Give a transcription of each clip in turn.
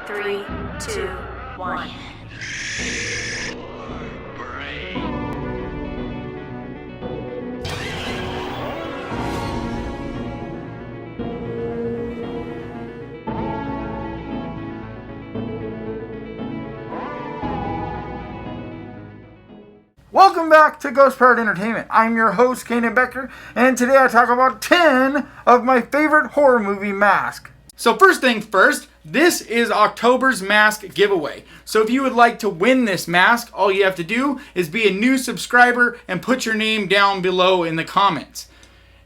3, 2, 1. Welcome back to Ghost Powered Entertainment. I'm your host, Kainan Becker, and today I talk about 10 of my favorite horror movie masks. So first things first, this is October's mask giveaway. So if you would like to win this mask, all you have to do is be a new subscriber and put your name down below in the comments.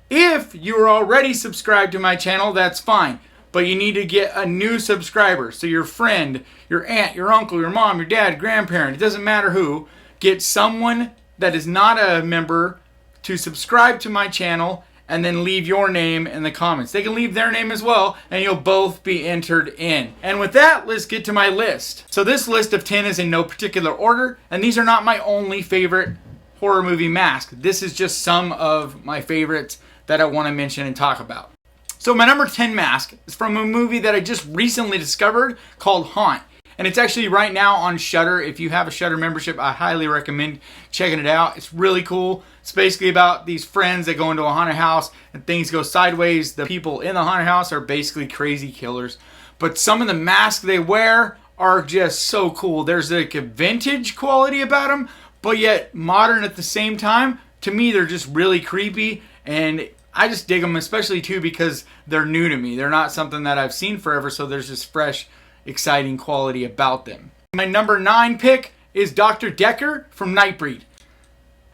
If you are already subscribed to my channel, that's fine. But you need to get a new subscriber. So your friend, your aunt, your uncle, your mom, your dad, grandparent, it doesn't matter who, get someone that is not a member to subscribe to my channel and then leave your name in the comments. They can leave their name as well and you'll both be entered in. And with that, let's get to my list. So this list of 10 is in no particular order, and these are not my only favorite horror movie masks. This is just some of my favorites that I want to mention and talk about. So my number 10 mask is from a movie that I just recently discovered called Haunt. And it's actually right now on Shudder. If you have a Shudder membership, I highly recommend checking it out. It's really cool. It's basically about these friends that go into a haunted house and things go sideways. The people in the haunted house are basically crazy killers. But some of the masks they wear are just so cool. There's like a vintage quality about them, but yet modern at the same time. To me, they're just really creepy, and I just dig them, especially too because they're new to me. They're not something that I've seen forever, so there's just fresh, exciting quality about them. My number 9 pick is Dr. Decker from Nightbreed.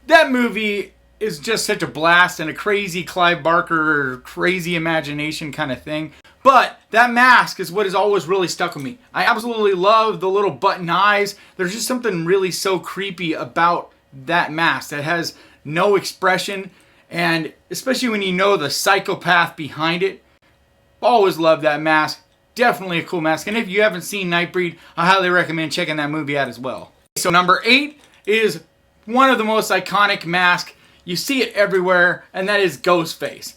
That movie is just such a blast and a crazy Clive Barker, crazy imagination kind of thing. But that mask is what has always really stuck with me. I absolutely love the little button eyes. There's just something really so creepy about that mask that has no expression, and especially when you know the psychopath behind it. Always love that mask. Definitely a cool mask. And if you haven't seen Nightbreed, I highly recommend checking that movie out as well. So number 8 is one of the most iconic masks. You see it everywhere, and that is Ghostface.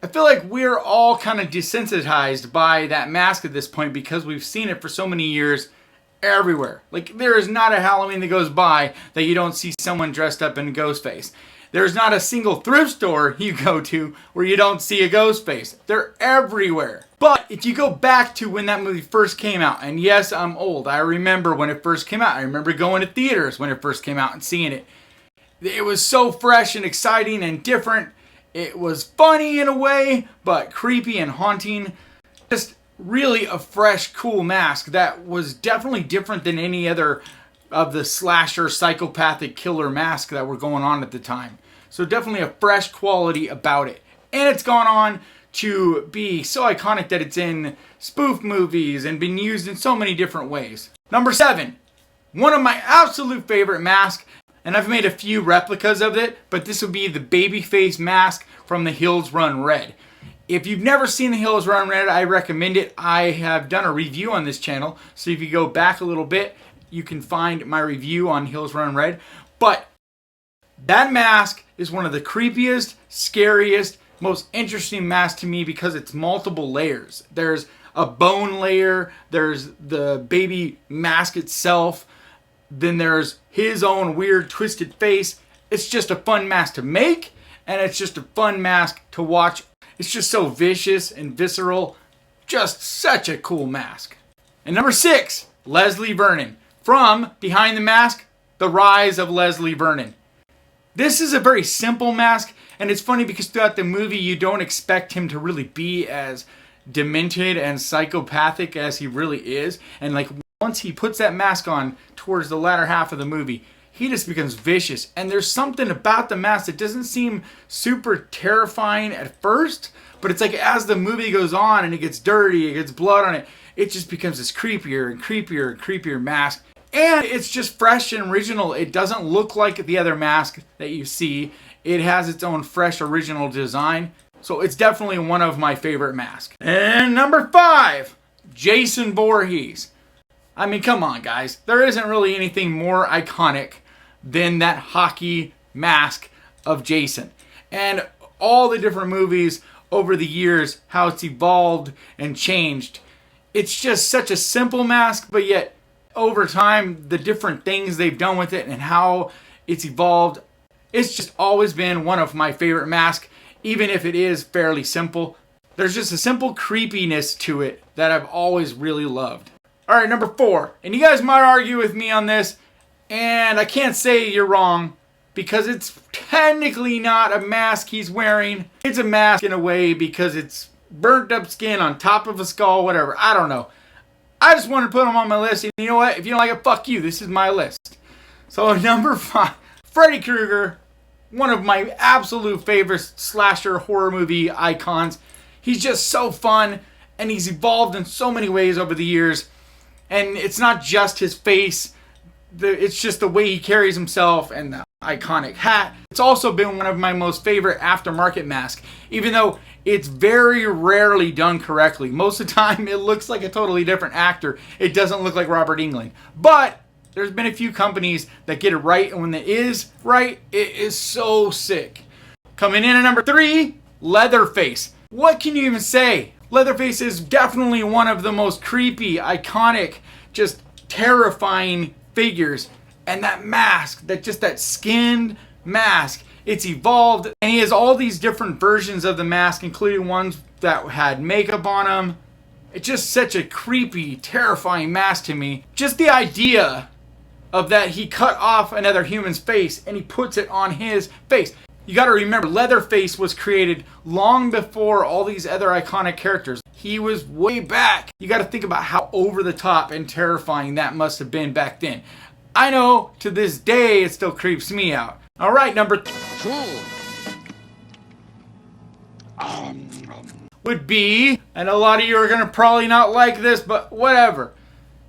I feel like we're all kind of desensitized by that mask at this point because we've seen it for so many years everywhere. Like, there is not a Halloween that goes by that you don't see someone dressed up in Ghostface. There's not a single thrift store you go to where you don't see a Ghostface. They're everywhere. But if you go back to when that movie first came out, and yes, I'm old. I remember when it first came out. I remember going to theaters when it first came out and seeing it. It was so fresh and exciting and different. It was funny in a way, but creepy and haunting. Just really a fresh, cool mask that was definitely different than any other of the slasher psychopathic killer mask that were going on at the time. So definitely a fresh quality about it. And it's gone on to be so iconic that it's in spoof movies and been used in so many different ways. Number 7, one of my absolute favorite masks, and I've made a few replicas of it, but this would be the Babyface mask from The Hills Run Red. If you've never seen The Hills Run Red, I recommend it. I have done a review on this channel, so if you go back a little bit, you can find my review on Hills Run Red. But that mask is one of the creepiest, scariest, most interesting masks to me because it's multiple layers. There's a bone layer, there's the baby mask itself, then there's his own weird twisted face. It's just a fun mask to make, and it's just a fun mask to watch. It's just so vicious and visceral. Just such a cool mask. And number 6, Leslie Vernon. From Behind the Mask, The Rise of Leslie Vernon. This is a very simple mask, and it's funny because throughout the movie you don't expect him to really be as demented and psychopathic as he really is. And like once he puts that mask on towards the latter half of the movie, he just becomes vicious. And there's something about the mask that doesn't seem super terrifying at first, but it's like as the movie goes on and it gets dirty, it gets blood on it, it just becomes this creepier and creepier and creepier mask. And it's just fresh and original. It doesn't look like the other mask that you see. It has its own fresh, original design. So it's definitely one of my favorite masks. And number 5, Jason Voorhees. I mean, come on, guys. There isn't really anything more iconic than that hockey mask of Jason. And all the different movies over the years, how it's evolved and changed. It's just such a simple mask, but yet over time, the different things they've done with it and how it's evolved, it's just always been one of my favorite masks, even if it is fairly simple. There's just a simple creepiness to it that I've always really loved. All right, number 4. And you guys might argue with me on this, and I can't say you're wrong, because it's technically not a mask he's wearing. It's a mask in a way because it's burnt up skin on top of a skull, whatever. I don't know. I just wanted to put him on my list. And you know what? If you don't like it, fuck you. This is my list. So number 5, Freddy Krueger, one of my absolute favorite slasher horror movie icons. He's just so fun, and he's evolved in so many ways over the years. And it's not just his face. It's just the way he carries himself and the iconic hat. It's also been one of my most favorite aftermarket masks, even though it's very rarely done correctly. Most of the time, it looks like a totally different actor. It doesn't look like Robert Englund. But there's been a few companies that get it right, and when it is right, it is so sick. Coming in at number 3, Leatherface. What can you even say? Leatherface is definitely one of the most creepy, iconic, just terrifying figures. And that mask, that skinned mask, it's evolved. And he has all these different versions of the mask, including ones that had makeup on them. It's just such a creepy, terrifying mask to me. Just the idea of that he cut off another human's face and he puts it on his face. You got to remember, Leatherface was created long before all these other iconic characters. He was way back. You got to think about how over the top and terrifying that must have been back then. I know to this day it still creeps me out. All right, number 2 would be, and a lot of you are going to probably not like this, but whatever.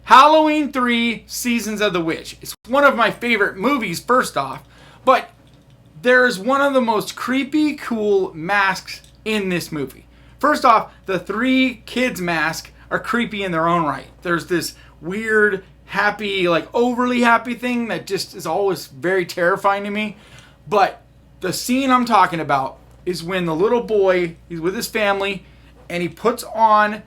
Halloween 3 Seasons of the Witch. It's one of my favorite movies, first off, but there's one of the most creepy, cool masks in this movie. First off, the 3 kids' masks are creepy in their own right. There's this weird, happy, like overly happy thing that just is always very terrifying to me. But the scene I'm talking about is when the little boy, he's with his family, and he puts on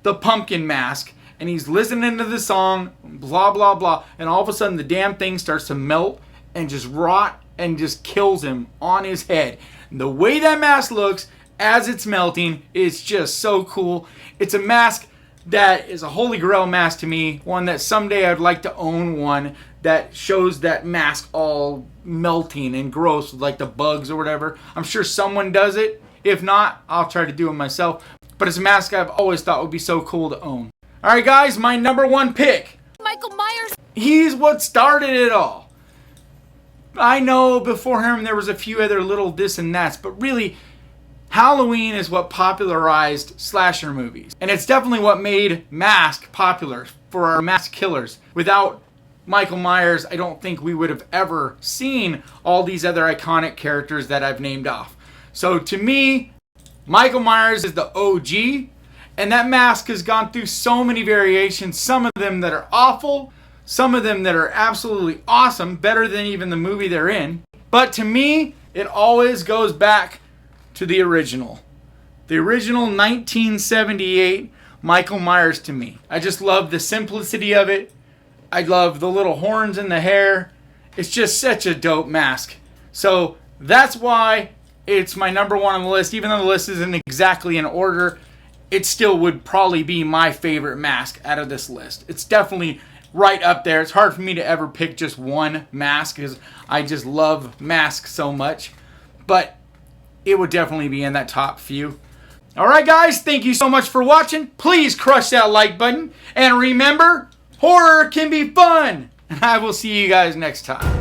the pumpkin mask, and he's listening to the song, blah, blah, blah, and all of a sudden the damn thing starts to melt and just rot and just kills him on his head. And the way that mask looks as it's melting is just so cool. It's a mask that is a holy grail mask to me, one that someday I'd like to own, one that shows that mask all melting and gross with like the bugs or whatever. I'm sure someone does it. If not, I'll try to do it myself. But it's a mask I've always thought would be so cool to own. Alright guys, my number 1 pick. Michael Myers. He's what started it all. I know before him there was a few other little this and that's, but really Halloween is what popularized slasher movies. And it's definitely what made Mask popular for our mask killers. Without Michael Myers, I don't think we would have ever seen all these other iconic characters that I've named off. So to me, Michael Myers is the OG, and that mask has gone through so many variations, some of them that are awful, some of them that are absolutely awesome, better than even the movie they're in. But to me, it always goes back to the original. The original 1978 Michael Myers to me. I just love the simplicity of it. I love the little horns in the hair. It's just such a dope mask. So that's why it's my number 1 on the list. Even though the list isn't exactly in order, it still would probably be my favorite mask out of this list. It's definitely right up there. It's hard for me to ever pick just one mask because I just love masks so much. But it would definitely be in that top few. Alright guys, thank you so much for watching. Please crush that like button. And remember, horror can be fun. And I will see you guys next time.